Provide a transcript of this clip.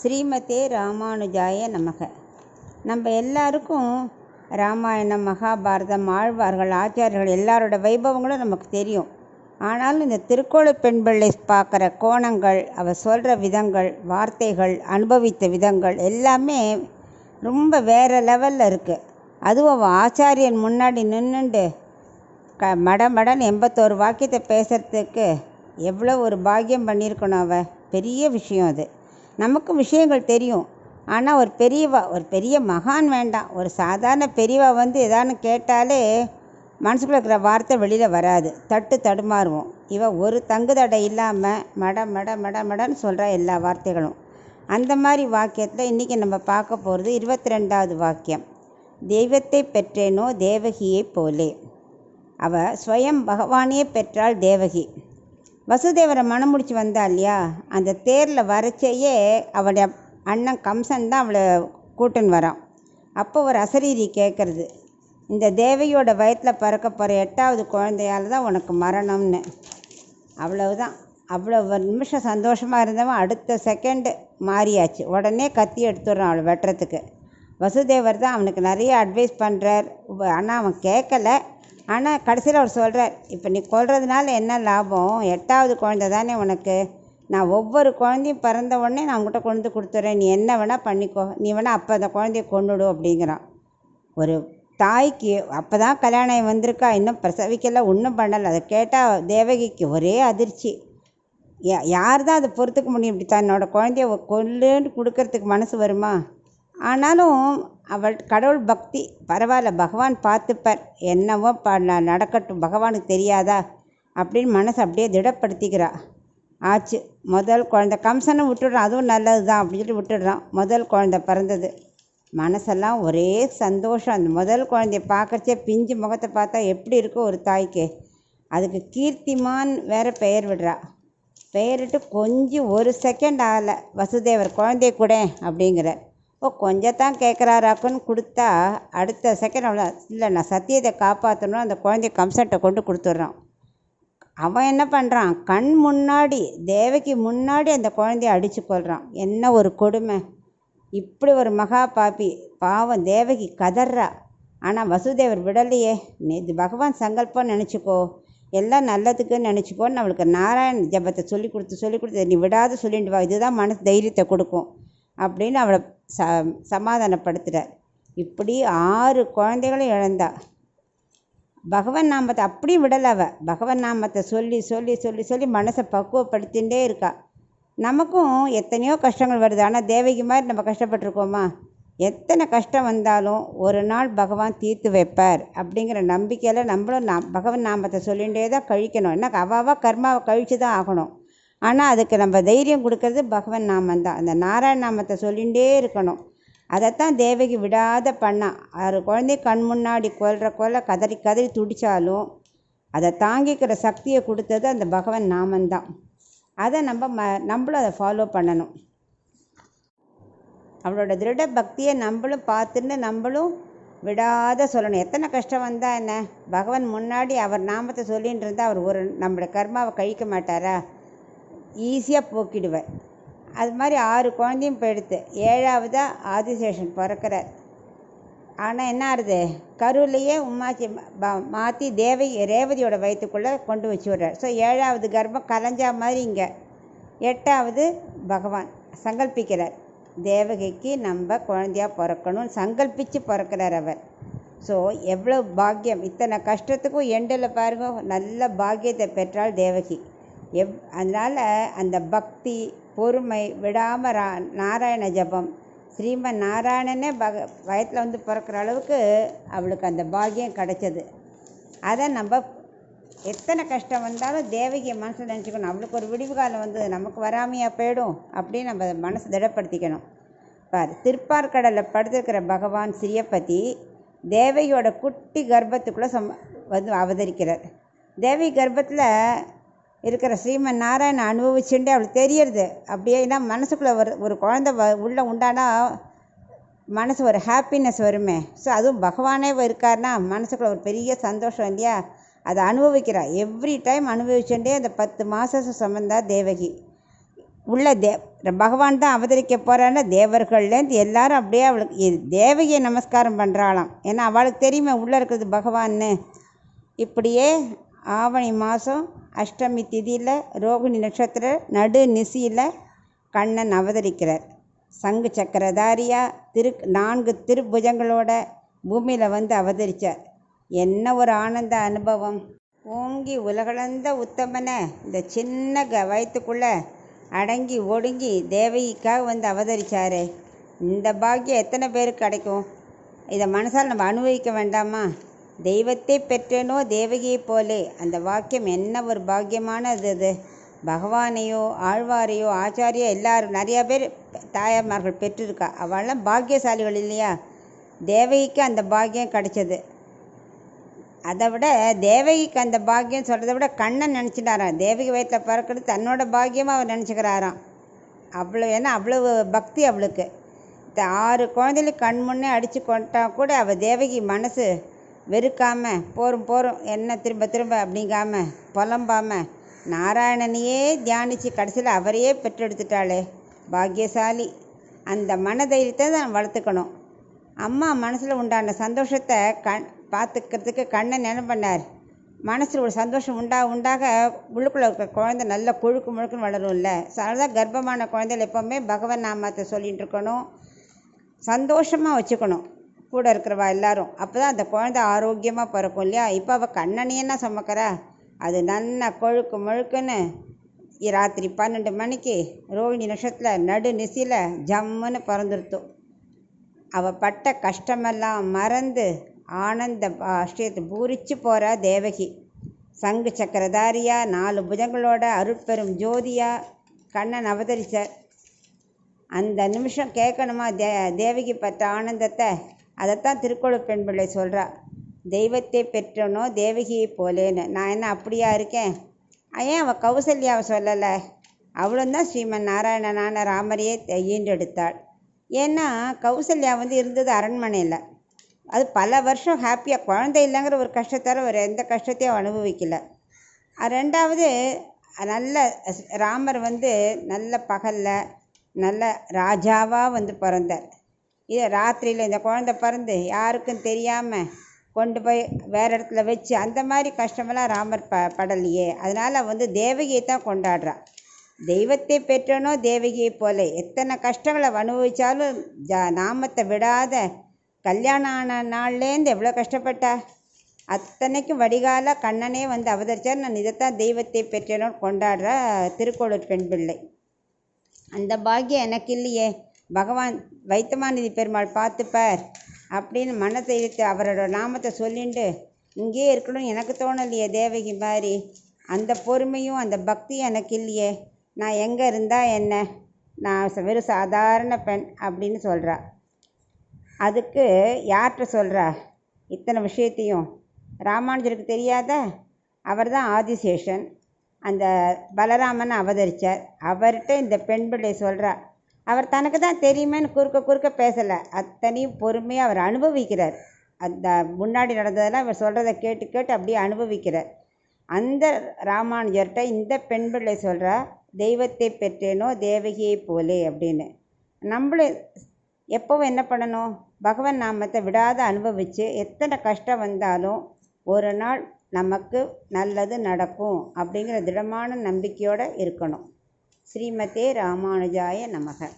ஸ்ரீமதே ராமானுஜாய நமக. நம்ம எல்லாருக்கும் ராமாயணம், மகாபாரதம், ஆழ்வார்கள், ஆச்சாரியர்கள் எல்லாரோட வைபவங்களும் நமக்கு தெரியும். ஆனாலும் இந்த திருக்கோள பெண்பிள்ளை பார்க்குற கோணங்கள், அவள் சொல்கிற விதங்கள், வார்த்தைகள், அனுபவித்த விதங்கள் எல்லாமே ரொம்ப வேறு லெவலில் இருக்குது. அதுவும் அவள் ஆச்சாரியன் முன்னாடி நின்றுண்டு மடன்னு 81 வாக்கியத்தை பேசுகிறதுக்கு எவ்வளோ ஒரு பாக்கியம் பண்ணியிருக்கணும். அவள் பெரிய விஷயம். அது நமக்கு விஷயங்கள் தெரியும். ஆனால் ஒரு பெரிய மகான் வேண்டாம், ஒரு சாதாரண பெரியவா எதான்னு கேட்டாலே மனசுக்குள்ள இருக்கிற வார்த்தை வெளியில் வராது, தடுமாறுவோம். ஒரு தங்குதடை இல்லாமல் மடன்னு சொல்கிற எல்லா வார்த்தைகளும். அந்த மாதிரி வாக்கியத்தில் இன்றைக்கி நம்ம பார்க்க போகிறது 22வது வாக்கியம். தெய்வத்தை பெற்றேனோ தேவகியை போலே. அவள் ஸ்வயம் பகவானையே பெற்றாள் தேவகி. வசுதேவரை மனம் முடிச்சு வந்தா இல்லையா, அந்த தேரில் வரைச்சேயே அவளுடைய அண்ணன் கம்சன் தான் அவளை கூட்டுன்னு வரான். அப்போ ஒரு அசரீரி கேட்குறது, இந்த தேவகியோட வயத்தில் பறக்க போகிற 8வது குழந்தையால் தான் உனக்கு மரணம்னு. அவ்வளவுதான். அவ்வளோ ஒரு நிமிஷம் சந்தோஷமாக இருந்தவன் அடுத்த செகண்டு மாறியாச்சு. உடனே கத்தி எடுத்துடுறான் அவளை வெட்டுறதுக்கு. வசுதேவர் தான் அவனுக்கு நிறைய அட்வைஸ் பண்ணுறார். ஆனால் அவன் கேட்கலை. ஆனால் கடைசியில் அவர் சொல்கிறார், இப்போ நீ கொல்றதுனால என்ன லாபம், 8வது குழந்தை தானே உனக்கு, நான் ஒவ்வொரு குழந்தையும் பிறந்த உடனே நான் உங்கள்கிட்ட கொண்டு கொடுத்துட்றேன், நீ என்ன வேணால் பண்ணிக்கோ, நீ வேணால் அப்போ அந்த குழந்தைய கொண்டுடும் அப்படிங்கிறான். ஒரு தாய்க்கு அப்போ தான் கல்யாணம் வந்திருக்கா, இன்னும் பிரசவிக்கலை, ஒன்றும் பண்ணலை. அதை கேட்டால் தேவகிக்கு ஒரே அதிர்ச்சி. யார் தான் அதை பொறுத்துக்க முடியும்? இப்படி தன்னோட குழந்தைய கொல்லுன்னு கொடுக்கறதுக்கு மனசு வருமா? ஆனாலும் அவள் கடவுள் பக்தி, பரவாயில்ல, பகவான் பார்த்துப்பார், என்னவோ நடக்கட்டும், பகவானுக்கு தெரியாதா அப்படின்னு மனசை அப்படியே திடப்படுத்திக்கிறா. ஆச்சு. முதல் குழந்தை கம்சனை விட்டுடுறான், அதுவும் நல்லது தான் அப்படின்னு சொல்லி விட்டுடுறான். முதல் குழந்தை பிறந்தது. மனசெல்லாம் ஒரே சந்தோஷம். அந்த முதல் குழந்தைய பார்க்கறச்சே பிஞ்சு முகத்தை பார்த்தா எப்படி இருக்கும் ஒரு தாய்க்கு. அதுக்கு கீர்த்திமான் வேறு பெயர் விடுறா. பெயரிட்டு கொஞ்சம் ஒரு செகண்ட் ஆகலை, வசுதேவர் குழந்தைய கூட அப்படிங்கிற. கொஞ்சத்தான் கேட்குறாராக்குன்னு கொடுத்தா அடுத்த செகண்ட் அவ்வளோ இல்லை, நான் சத்தியத்தை காப்பாற்றணும், அந்த குழந்தைய கம்சன்ட்டை கொண்டு கொடுத்துட்றான். அவன் என்ன பண்ணுறான், கண் முன்னாடி தேவகி முன்னாடி அந்த குழந்தைய அடித்து கொள்கிறான். என்ன ஒரு கொடுமை! இப்படி ஒரு மகா பாப்பி. பாவம் தேவகி கதறா. ஆனால் வசுதேவர் விடலையே. இது பகவான் சங்கல்பம் நினச்சிக்கோ, எல்லாம் நல்லதுக்குன்னு நினச்சிக்கோன்னு அவளுக்கு நாராயண ஜபத்தை சொல்லி கொடுத்து நீ விடாத சொல்லிட்டு வா, இதுதான் மனசு தைரியத்தை கொடுக்கும் அப்படின்னு அவளை சமாதானப்படுத்துகிறார். இப்படி 6 குழந்தைகளும் இழந்தா. பகவன் நாமத்தை அப்படியும் விடலை. பகவன் நாமத்தை சொல்லி மனசை பக்குவப்படுத்திகிட்டே இருக்கா. நமக்கும் எத்தனையோ கஷ்டங்கள் வருது. ஆனால் தேவகி மாதிரி நம்ம கஷ்டப்பட்டுருக்கோமா? எத்தனை கஷ்டம் வந்தாலும் ஒரு நாள் பகவான் தீர்த்து வைப்பார் அப்படிங்கிற நம்பிக்கையில் நம்மளும் பகவன் நாமத்தை சொல்லிகிட்டே தான் கழிக்கணும். என்ன அவாவா கர்மாவை கழித்து தான் ஆகணும். ஆனால் அதுக்கு நம்ம தைரியம் கொடுக்கறது பகவன் நாமந்தான். அந்த நாராயண நாமத்தை சொல்லிகிட்டே இருக்கணும். அதைத்தான் தேவகி விடாத பண்ணா. 6 குழந்தை கண் முன்னாடி கொல்ல கதறி துடித்தாலும் அதை தாங்கிக்கிற சக்தியை கொடுத்தது அந்த பகவன் நாமந்தான். அதை நம்மளும் அதை ஃபாலோ பண்ணணும். அவளோட திருட பக்தியை நம்மளும் பார்த்துன்னு நம்மளும் விடாத சொல்லணும். எத்தனை கஷ்டம் வந்தால் என்ன, பகவான் முன்னாடி அவர் நாமத்தை சொல்லின்னு இருந்தால் அவர் நம்மளோட கர்மாவை கழிக்க மாட்டாரா? ஈஸியாக போக்கிடுவேன். அது மாதிரி 6 குழந்தையும் போயிடுத்து. 7வதாக ஆதிசேஷன் பிறக்கிறார். ஆனால் என்ன ஆகுது, கருவிலையே உமாச்சி மாற்றி ரேவதியோட வயிற்றுக்குள்ளே கொண்டு வச்சு விடுறார். ஸோ 7வது கர்ப்பம் கலைஞ்சா மாதிரி இங்கே 8வது பகவான் சங்கல்பிக்கிறார். தேவகிக்கு நம்ம குழந்தையாக பிறக்கணும்னு சங்கல்பித்து பிறக்கிறார் அவர். ஸோ எவ்வளோ பாக்கியம்! இத்தனை கஷ்டத்துக்கும் எண்டில் பாருங்க, நல்ல பாக்கியத்தை பெற்றாள் தேவகி. அதனால் அந்த பக்தி, பொறுமை, விடாமல் நாராயண ஜபம், ஸ்ரீமன் நாராயணனே வயத்தில் பிறக்கிற அளவுக்கு அவளுக்கு அந்த பாக்கியம் கிடச்சது. அதை நம்ம எத்தனை கஷ்டம் வந்தாலும் தேவகியை மனசில் நினச்சிக்கணும். அவளுக்கு ஒரு விடிவு காலம் வந்தது, நமக்கு வராமையாக போயிடும் அப்படின்னு நம்ம மனசை திடப்படுத்திக்கணும். பார், திருப்பார்கடலில் படுத்திருக்கிற பகவான் ஸ்ரீயப்பதி தேவகியோட குட்டி கர்ப்பத்துக்குள்ளே அவதரிக்கிறார். தேவகி கர்ப்பத்தில் இருக்கிற ஸ்ரீமன் நாராயணன் அனுபவிச்சுட்டு அவளுக்கு தெரியறது. அப்படியே மனசுக்குள்ளே ஒரு குழந்தை உள்ளே உண்டானா மனசு ஒரு ஹாப்பினஸ் வருமே. ஸோ அதுவும் பகவானே இருக்காருன்னா மனசுக்குள்ளே ஒரு பெரிய சந்தோஷம் இல்லையா? அதை அனுபவிக்கிறா. எவ்ரி டைம் அனுபவிச்சுட்டே அந்த 10 மாதம் சுமந்தா தேவகி. உள்ள பகவான் தான் அவதரிக்க போகிறான்னா தேவர்கள்லேருந்து எல்லாரும் அப்படியே அவளுக்கு தேவகியை நமஸ்காரம் பண்ணுறாளாம். ஏன்னா அவளுக்கு தெரியுமே உள்ளே இருக்கிறது பகவான்னு. இப்படியே ஆவணி மாதம் அஷ்டமி திதியில் ரோகிணி நட்சத்திர நடு நிசியில் கண்ணன் அவதரிக்கிறார். சங்கு சக்கரதாரியாக 4 திருப்புஜங்களோட பூமியில் வந்து அவதரித்தார். என்ன ஒரு ஆனந்த அனுபவம்! ஓங்கி உலகளந்த உத்தமனை இந்த சின்ன வயிற்றுக்குள்ளே அடங்கி ஒடுங்கி தேவகிக்காக வந்து அவதரித்தாரே, இந்த பாக்கியம் எத்தனை பேருக்கு கிடைக்கும்? இதை மனசால் நம்ம அனுபவிக்க வேண்டாமா? தெய்வத்தை பெற்றேனோ தேவகியை போலே, அந்த வாக்கியம் என்ன ஒரு பாக்கியமானது! அது பகவானையோ ஆழ்வாரையோ ஆச்சாரியோ எல்லாரும் நிறையா பேர் தாயார்மார்கள் பெற்றிருக்கா. அவள்லாம் பாக்கியசாலிகள் இல்லையா? தேவகிக்கு அந்த பாக்கியம் கிடைச்சது. அதை விட தேவகிக்கு அந்த பாக்கியம் சொல்கிறத விட கண்ணன் நினச்சிட்டாராம். தேவகி வயிற்றில் பிறக்கிறது தன்னோட பாக்கியமாக அவர் நினச்சிக்கிறாராம். ஏன்னா அவ்வளவு பக்தி அவளுக்கு. இந்த 6 குழந்தைகளுக்கு கண் முன்னே அடித்து கொண்டா கூட அவள் தேவகி மனசு வெறுக்காமல் போரும் என்ன திரும்ப அப்படிங்காமல் புலம்பாமல் நாராயணனையே தியானித்து கடைசியில் அவரையே பெற்றெடுத்துட்டாளே, பாக்கியசாலி. அந்த மனதைரியத்தை தான் வளர்த்துக்கணும். அம்மா மனசில் உண்டான சந்தோஷத்தை பார்த்துக்கிறதுக்கு கண்ணன் என்ன பண்ணார்? மனசில் ஒரு சந்தோஷம் உண்டாக உள்ளுக்குள்ளே இருக்கிற குழந்தை நல்ல முழுக்குன்னு வளரும்ல. அதுதான் கர்ப்பமான குழந்தைகள் எப்போவுமே பகவன் நாமத்தை சொல்லிகிட்டு இருக்கணும், சந்தோஷமாக வச்சுக்கணும் கூட இருக்கிறவா எல்லாரும். அப்போ தான் அந்த குழந்தை ஆரோக்கியமாக பிறக்கும் இல்லையா? இப்போ அவள் கண்ணனையன்னா சுமக்கிறா. அது நல்லா முழுக்குன்னு ராத்திரி 12 மணிக்கு ரோகிணி நட்சத்திரத்தில் நடு நிசியில் ஜம்முன்னு பிறந்துருத்தோம். அவள் பட்ட கஷ்டமெல்லாம் மறந்து ஆனந்த ஆஷ்டியத்தை பூரிச்சு போகிறா தேவகி. சங்கு சக்கரதாரியாக 4 புஜங்களோட அருட்பெரும் ஜோதியாக கண்ணன் அவதரித்தார். அந்த நிமிஷம் கேட்கணுமா தேவகி பற்ற ஆனந்தத்தை? அதைத்தான் திருக்கோளூர் பெண் பிள்ளை சொல்கிறா. தெய்வத்தை பெற்றனோ தேவகியை போலேன்னு. நான் என்ன அப்படியா இருக்கேன்? ஏன் அவள் கௌசல்யாவை சொல்லலை? அவளும் தான் ஸ்ரீமன் நாராயணனான ராமரையே ஈண்டெடுத்தாள். ஏன்னா கௌசல்யா வந்து இருந்தது அரண்மனையில். அது பல வருஷம் ஹாப்பியாக குழந்தை இல்லைங்கிற ஒரு கஷ்டத்தால் ஒரு எந்த கஷ்டத்தையும் அனுபவிக்கலை. 2வது நல்ல ராமர் வந்து நல்ல பகலில் நல்ல ராஜாவாக வந்து பிறந்தார். இது ராத்திரியில் இந்த குழந்தை பிறந்து யாருக்கும் தெரியாமல் கொண்டு போய் வேறு இடத்துல வச்சு அந்த மாதிரி கஷ்டமெல்லாம் ராமர் படலையே. அதனால் வந்து தேவகியை தான் கொண்டாடுறா. தெய்வத்தை பெற்றனோ தேவகியை போல. எத்தனை கஷ்டங்களை அனுபவித்தாலும் நாமத்தை விடாத கல்யாணம் ஆன நாள்லேருந்து எவ்வளோ கஷ்டப்பட்டா. அத்தனைக்கும் வடிகால கண்ணனே வந்து அவதரித்தார். நான் இதைத்தான் தெய்வத்தை பெற்றனோ கொண்டாடுற திருக்கோளூர் பெண் பிள்ளை. அந்த பாக்கியம் எனக்கு இல்லையே. பகவான் வைத்தமாநிதி பெருமாள் பார்த்துப்பார் அப்படின்னு மனதைரியத்தை அவரோட நாமத்தை சொல்லிட்டு இங்கேயே இருக்கணும் எனக்கு தோணலையே தேவகி மாதிரி. அந்த பொறுமையும் அந்த பக்தியும் எனக்கு இல்லையே. நான் எங்கே இருந்தால் என்ன, நான் வெறும் சாதாரண பெண் அப்படின்னு சொல்கிறா. அதுக்கு யார்கிட்ட சொல்கிறா இத்தனை விஷயத்தையும்? ராமானுஜருக்கு தெரியாதா? அவர் தான் ஆதிசேஷன். அந்த பலராமன் அவதரித்தார். அவர்கிட்ட இந்த பெண் பிள்ளை சொல்கிறா. அவர் தனக்கு தான் தெரியுமேன்னு குறுக்க பேசலை. அத்தனையும் பொறுமையாக அவர் அனுபவிக்கிறார். அந்த முன்னாடி நடந்ததெல்லாம் அவர் சொல்கிறத கேட்டு அப்படியே அனுபவிக்கிறார். அந்த ராமானுஜர்கிட்ட இந்த பெண் பிள்ளை சொல்கிறா, தெய்வத்தை பெற்றேனோ தேவகியை போலே அப்படின்னு. நம்மளும் எப்போவும் என்ன பண்ணணும்? பகவன் நாமத்தை விடாத அனுபவித்து எத்தனை கஷ்டம் வந்தாலும் ஒரு நாள் நமக்கு நல்லது நடக்கும் அப்படிங்கிற திடமான நம்பிக்கையோடு இருக்கணும். ஸ்ரீமதே ராமானுஜாய நமக.